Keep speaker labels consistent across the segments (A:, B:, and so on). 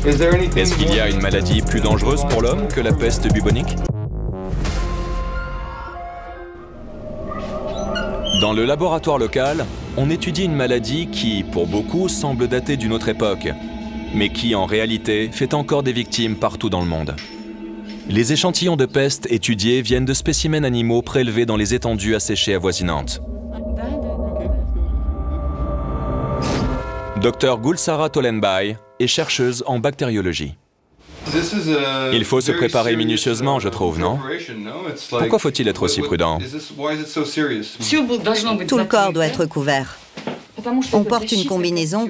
A: Est-ce qu'il y a une maladie plus dangereuse pour l'homme que la peste bubonique? Dans le laboratoire local, on étudie une maladie qui, pour beaucoup, semble dater d'une autre époque, mais qui, en réalité, fait encore des victimes partout dans le monde. Les échantillons de peste étudiés viennent de spécimens animaux prélevés dans les étendues asséchées avoisinantes. Dr Gulsara Tolenbay est chercheuse en bactériologie. Il faut se préparer minutieusement, je trouve, non? Pourquoi faut-il être aussi prudent?
B: Tout le corps doit être couvert. On porte une combinaison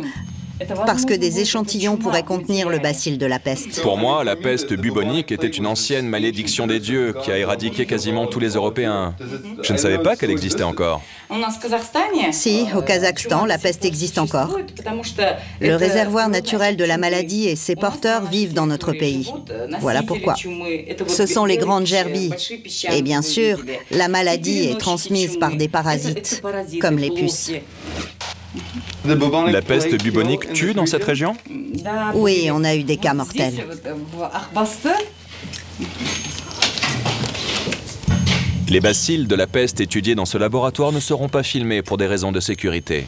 B: parce que des échantillons pourraient contenir le bacille de la peste.
A: Pour moi, la peste bubonique était une ancienne malédiction des dieux qui a éradiqué quasiment tous les Européens. Je ne savais pas qu'elle existait encore.
B: Si, au Kazakhstan, la peste existe encore. Le réservoir naturel de la maladie et ses porteurs vivent dans notre pays. Voilà pourquoi. Ce sont les grandes gerbilles. Et bien sûr, la maladie est transmise par des parasites, comme les puces.
A: La peste bubonique tue dans cette région?
B: Oui, on a eu des cas mortels.
A: Les bacilles de la peste étudiés dans ce laboratoire ne seront pas filmés pour des raisons de sécurité.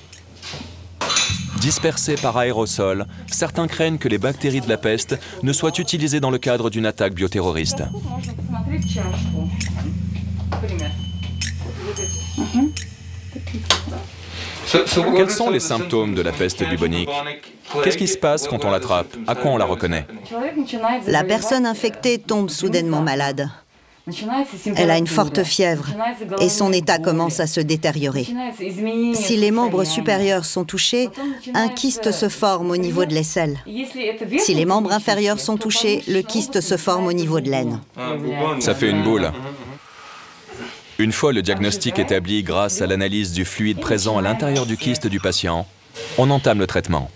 A: Dispersés par aérosol, certains craignent que les bactéries de la peste ne soient utilisées dans le cadre d'une attaque bioterroriste. Quels sont les symptômes de la peste bubonique? Qu'est-ce qui se passe quand on l'attrape? À quoi on la reconnaît?
B: La personne infectée tombe soudainement malade. Elle a une forte fièvre et son état commence à se détériorer. Si les membres supérieurs sont touchés, un kyste se forme au niveau de l'aisselle. Si les membres inférieurs sont touchés, le kyste se forme au niveau de l'aine.
A: Ça fait une boule. Une fois le diagnostic établi grâce à l'analyse du fluide présent à l'intérieur du kyste du patient, on entame le traitement.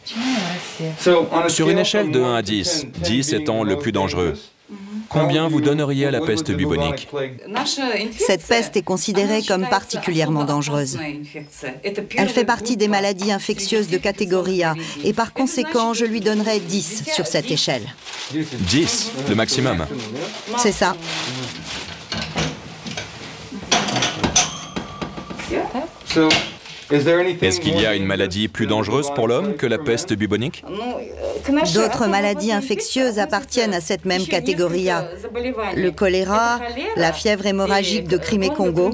A: Sur une échelle de 1 à 10, 10 étant le plus dangereux, combien vous donneriez à la peste bubonique?
B: Cette peste est considérée comme particulièrement dangereuse. Elle fait partie des maladies infectieuses de catégorie A et par conséquent, je lui donnerais 10 sur cette échelle.
A: 10, le maximum.
B: C'est ça.
A: Est-ce qu'il y a une maladie plus dangereuse pour l'homme que la peste bubonique?
B: D'autres maladies infectieuses appartiennent à cette même catégorie A. Le choléra, la fièvre hémorragique de Crimée-Congo,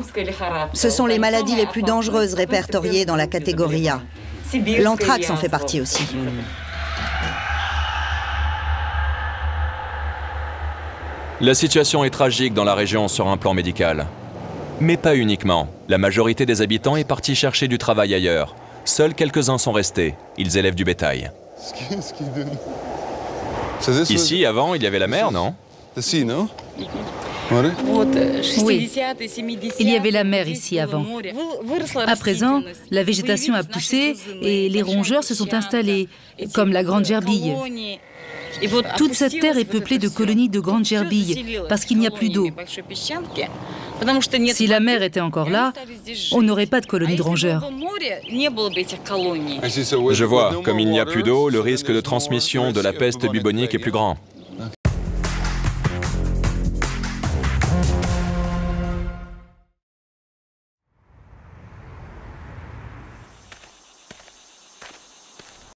B: ce sont les maladies les plus dangereuses répertoriées dans la catégorie A. L'anthrax en fait partie aussi.
A: La situation est tragique dans la région sur un plan médical. Mais pas uniquement. La majorité des habitants est partie chercher du travail ailleurs. Seuls quelques-uns sont restés. Ils élèvent du bétail. Ici, avant, il y avait la mer, non?
C: Oui, il y avait la mer ici avant. À présent, la végétation a poussé et les rongeurs se sont installés, comme la grande gerbille. Toute cette terre est peuplée de colonies de grandes gerbilles, parce qu'il n'y a plus d'eau. Si la mer était encore là, on n'aurait pas de colonies de rongeurs.
A: Je vois, comme il n'y a plus d'eau, le risque de transmission de la peste bubonique est plus grand.